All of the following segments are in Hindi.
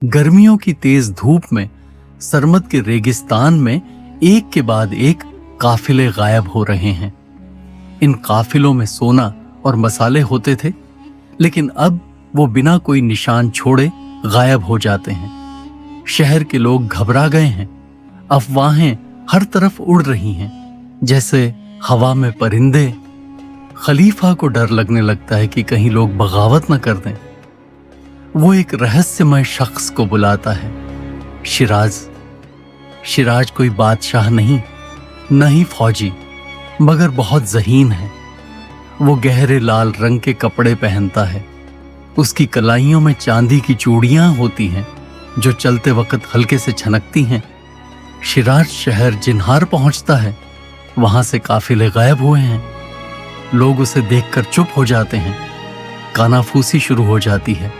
गर्मियों की तेज धूप में सरमद के रेगिस्तान में एक के बाद एक काफिले गायब हो रहे हैं। इन काफिलों में सोना और मसाले होते थे, लेकिन अब वो बिना कोई निशान छोड़े गायब हो जाते हैं। शहर के लोग घबरा गए हैं। अफवाहें हर तरफ उड़ रही हैं, जैसे हवा में परिंदे। खलीफा को डर लगने लगता है कि कहीं लोग बगावत न कर दें। वो एक रहस्यमय शख्स को बुलाता है, शिराज। शिराज कोई बादशाह नहीं, न ही फौजी, मगर बहुत ज़हीन है। वो गहरे लाल रंग के कपड़े पहनता है। उसकी कलाइयों में चांदी की चूड़ियां होती हैं, जो चलते वक्त हल्के से छनकती हैं। शिराज शहर जिन्हार पहुंचता है। वहां से काफिले गायब हुए हैं। लोग उसे देखकर चुप हो जाते हैं। कानाफूसी शुरू हो जाती है।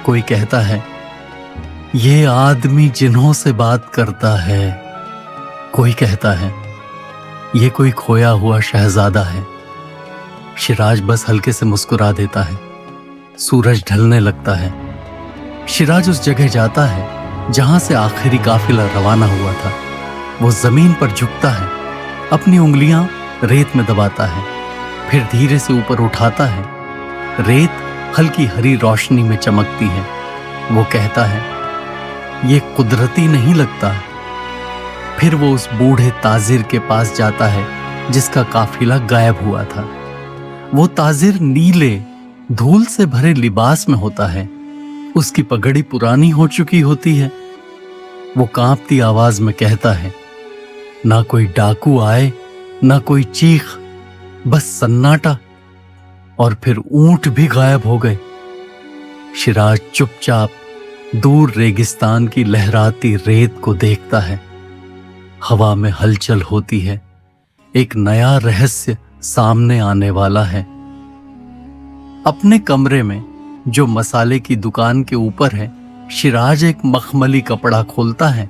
कोई कहता है, ये आदमी जिन्हों से बात करता है। कोई कहता है, ये कोई खोया हुआ शहजादा है। शिराज बस हल्के से मुस्कुरा देता है। सूरज ढलने लगता है। शिराज उस जगह जाता है जहां से आखिरी काफिला रवाना हुआ था। वो जमीन पर झुकता है, अपनी उंगलियां रेत में दबाता है, फिर धीरे से ऊपर उठाता है। रेत हल्की हरी रोशनी में चमकती है। वो कहता है, ये कुदरती नहीं लगता। फिर वो उस बूढ़े ताजिर के पास जाता है जिसका काफिला गायब हुआ था। वो ताजिर नीले धूल से भरे लिबास में होता है। उसकी पगड़ी पुरानी हो चुकी होती है। वो कांपती आवाज में कहता है, ना कोई डाकू आए, ना कोई चीख, बस सन्नाटा। और फिर ऊंट भी गायब हो गए। शिराज चुपचाप दूर रेगिस्तान की लहराती रेत को देखता है। हवा में हलचल होती है। एक नया रहस्य सामने आने वाला है। अपने कमरे में, जो मसाले की दुकान के ऊपर है, शिराज एक मखमली कपड़ा खोलता है।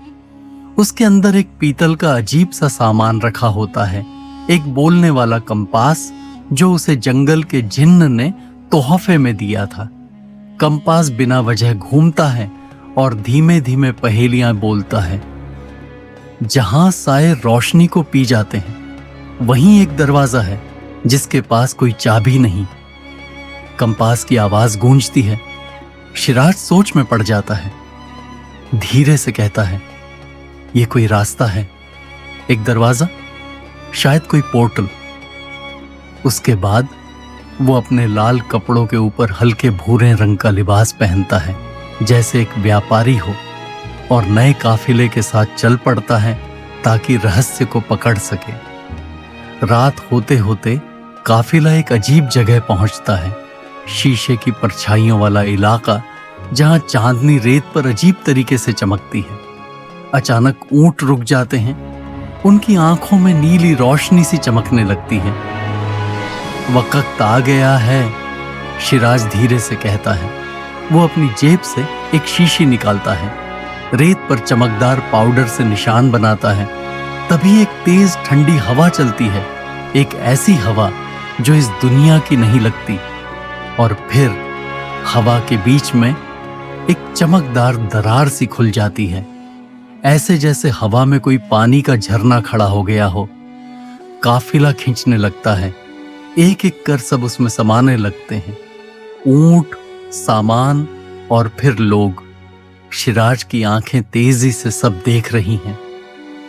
उसके अंदर एक पीतल का अजीब सा सामान रखा होता है। एक बोलने वाला कंपास, जो उसे जंगल के जिन्न ने तोहफे में दिया था। कंपास बिना वजह घूमता है और धीमे धीमे पहेलियां बोलता है। जहां साए रोशनी को पी जाते हैं, वहीं एक दरवाजा है जिसके पास कोई चाबी नहीं। कंपास की आवाज गूंजती है। शिराज सोच में पड़ जाता है। धीरे से कहता है, यह कोई रास्ता है, एक दरवाजा, शायद कोई पोर्टल। उसके बाद वो अपने लाल कपड़ों के ऊपर हल्के भूरे रंग का लिबास पहनता है, जैसे एक व्यापारी हो, और नए काफिले के साथ चल पड़ता है ताकि रहस्य को पकड़ सके। रात होते होते काफिला एक अजीब जगह पहुंचता है। शीशे की परछाइयों वाला इलाका, जहां चांदनी रेत पर अजीब तरीके से चमकती है। अचानक ऊंट रुक जाते हैं। उनकी आंखों में नीली रोशनी सी चमकने लगती है। वक्त आ गया है, शिराज धीरे से कहता है। वो अपनी जेब से एक शीशी निकालता है, रेत पर चमकदार पाउडर से निशान बनाता है। तभी एक तेज ठंडी हवा चलती है, एक ऐसी हवा जो इस दुनिया की नहीं लगती। और फिर हवा के बीच में एक चमकदार दरार सी खुल जाती है, ऐसे जैसे हवा में कोई पानी का झरना खड़ा हो गया हो। काफिला खींचने लगता है। एक एक कर सब उसमें समाने लगते हैं। ऊंट, सामान और फिर लोग। शिराज की आंखें तेजी से सब देख रही हैं।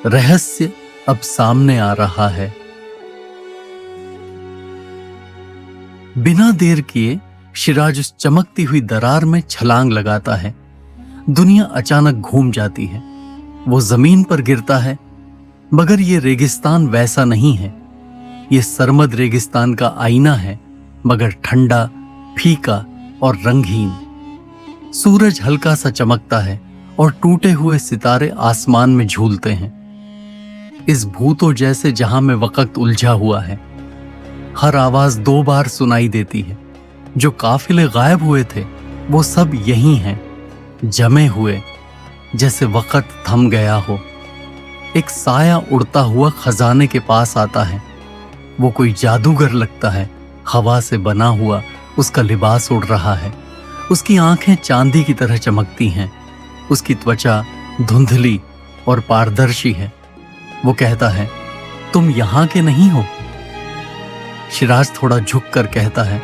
रहस्य अब सामने आ रहा है। बिना देर किए शिराज उस चमकती हुई दरार में छलांग लगाता है। दुनिया अचानक घूम जाती है। वो जमीन पर गिरता है, मगर ये रेगिस्तान वैसा नहीं है। ये सरमद रेगिस्तान का आईना है, मगर ठंडा, फीका और रंगहीन। सूरज हल्का सा चमकता है और टूटे हुए सितारे आसमान में झूलते हैं। इस भूतों जैसे जहां में वक्त उलझा हुआ है। हर आवाज 2 बार सुनाई देती है। जो काफिले गायब हुए थे, वो सब यही हैं, जमे हुए, जैसे वक्त थम गया हो। एक साया उड़ता हुआ खजाने के पास आता है। वो कोई जादूगर लगता है। हवा से बना हुआ उसका लिबास उड़ रहा है। उसकी आंखें चांदी की तरह चमकती हैं। उसकी त्वचा धुंधली और पारदर्शी है। वो कहता है, तुम यहां के नहीं हो? शिराज थोड़ा झुककर कहता है,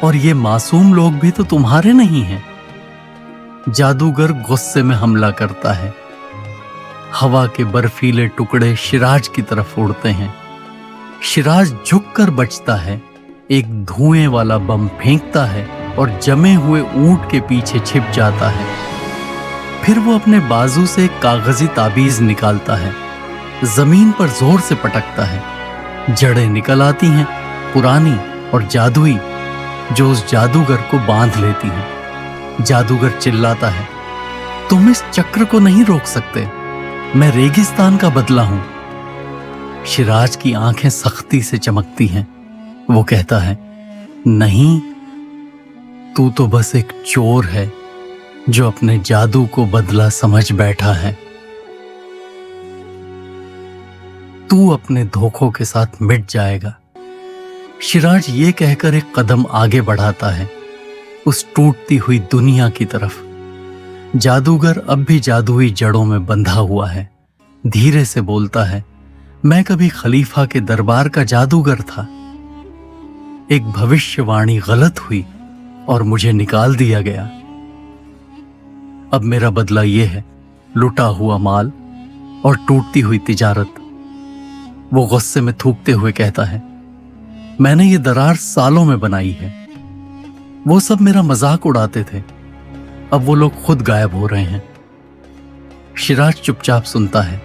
और ये मासूम लोग भी तो तुम्हारे नहीं हैं। जादूगर गुस्से में हमला करता है। हवा के बर्फीले टुकड़े शिराज की तरफ उड़ते हैं। शिराज झुककर बचता है, एक धुएं वाला बम फेंकता है और जमे हुए ऊंट के पीछे छिप जाता है। फिर वो अपने बाजू से एक कागजी ताबीज निकालता है, जमीन पर जोर से पटकता है। जड़ें निकल आती हैं, पुरानी और जादुई, जो उस जादूगर को बांध लेती हैं। जादूगर चिल्लाता है, तुम इस चक्र को नहीं रोक सकते, मैं रेगिस्तान का बदला हूं। शिराज की आंखें सख्ती से चमकती हैं। वो कहता है, नहीं, तू तो बस एक चोर है जो अपने जादू को बदला समझ बैठा है। तू अपने धोखों के साथ मिट जाएगा। शिराज ये कहकर एक कदम आगे बढ़ाता है, उस टूटती हुई दुनिया की तरफ। जादूगर अब भी जादुई जड़ों में बंधा हुआ है। धीरे से बोलता है, मैं कभी खलीफा के दरबार का जादूगर था। एक भविष्यवाणी गलत हुई और मुझे निकाल दिया गया। अब मेरा बदला यह है, लुटा हुआ माल और टूटती हुई तिजारत। वो गुस्से में थूकते हुए कहता है, मैंने ये दरार सालों में बनाई है। वो सब मेरा मजाक उड़ाते थे, अब वो लोग खुद गायब हो रहे हैं। शिराज चुपचाप सुनता है,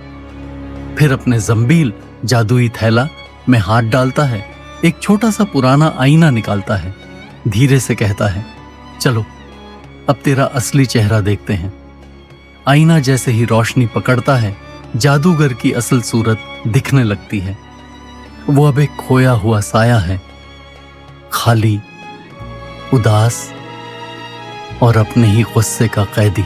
फिर अपने जंबील जादुई थैला में हाथ डालता है, एक छोटा सा पुराना आईना निकालता है। धीरे से कहता है, चलो अब तेरा असली चेहरा देखते हैं। आईना जैसे ही रोशनी पकड़ता है, जादूगर की असल सूरत दिखने लगती है। वो अब एक खोया हुआ साया है, खाली, उदास और अपने ही गुस्से का कैदी।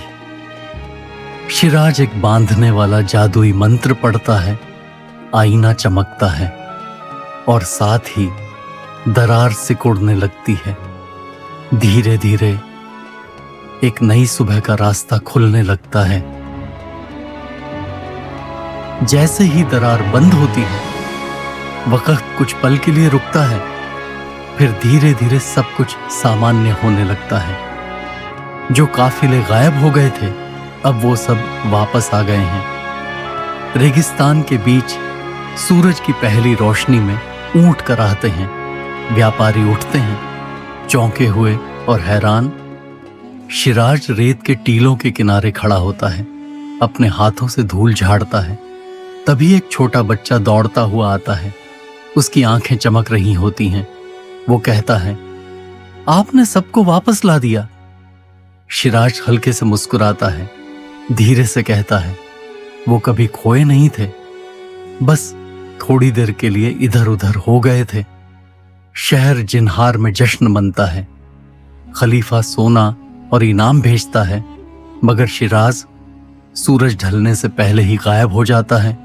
शिराज एक बांधने वाला जादुई मंत्र पढ़ता है, आईना चमकता है और साथ ही दरार सिकुड़ने लगती है। धीरे धीरे एक नई सुबह का रास्ता खुलने लगता है। जैसे ही दरार बंद होती है, वक्त कुछ पल के लिए रुकता है, फिर धीरे धीरे सब कुछ सामान्य होने लगता है। जो काफिले गायब हो गए थे, अब वो सब वापस आ गए हैं। रेगिस्तान के बीच सूरज की पहली रोशनी में ऊंट कराहते हैं। व्यापारी उठते हैं, चौंके हुए और हैरान। शिराज रेत के टीलों के किनारे खड़ा होता है, अपने हाथों से धूल झाड़ता है। तभी एक छोटा बच्चा दौड़ता हुआ आता है। उसकी आंखें चमक रही होती हैं। वो कहता है, आपने सबको वापस ला दिया। शिराज हल्के से मुस्कुराता है, धीरे से कहता है, वो कभी खोए नहीं थे, बस थोड़ी देर के लिए इधर उधर हो गए थे। शहर जिन्हार में जश्न मनता है। खलीफा सोना और इनाम भेजता है, मगर शिराज सूरज ढलने से पहले ही गायब हो जाता है।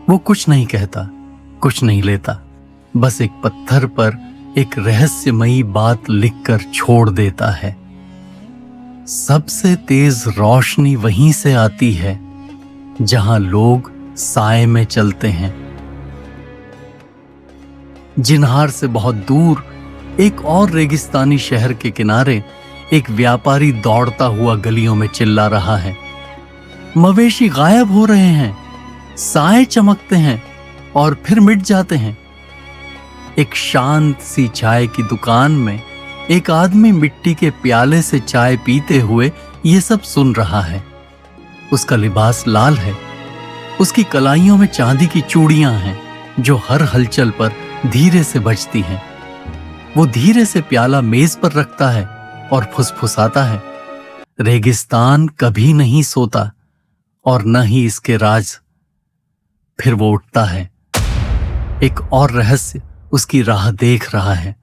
वो कुछ नहीं कहता, कुछ नहीं लेता, बस एक पत्थर पर एक रहस्यमयी बात लिखकर छोड़ देता है। सबसे तेज रोशनी वहीं से आती है जहां लोग साए में चलते हैं। जिन्हार से बहुत दूर एक और रेगिस्तानी शहर के किनारे एक व्यापारी दौड़ता हुआ गलियों में चिल्ला रहा है, मवेशी गायब हो रहे हैं, साए चमकते हैं और फिर मिट जाते हैं। एक शांत सी चाय की दुकान में एक आदमी मिट्टी के प्याले से चाय पीते हुए ये सब सुन रहा है। उसका लिबास लाल है, उसकी कलाइयों में चांदी की चूड़ियां हैं जो हर हलचल पर धीरे से बजती हैं। वो धीरे से प्याला मेज पर रखता है और फुसफुसाता है, रेगिस्तान कभी नहीं सोता और न ही इसके राज। फिर वो उठता है। एक और रहस्य उसकी राह देख रहा है।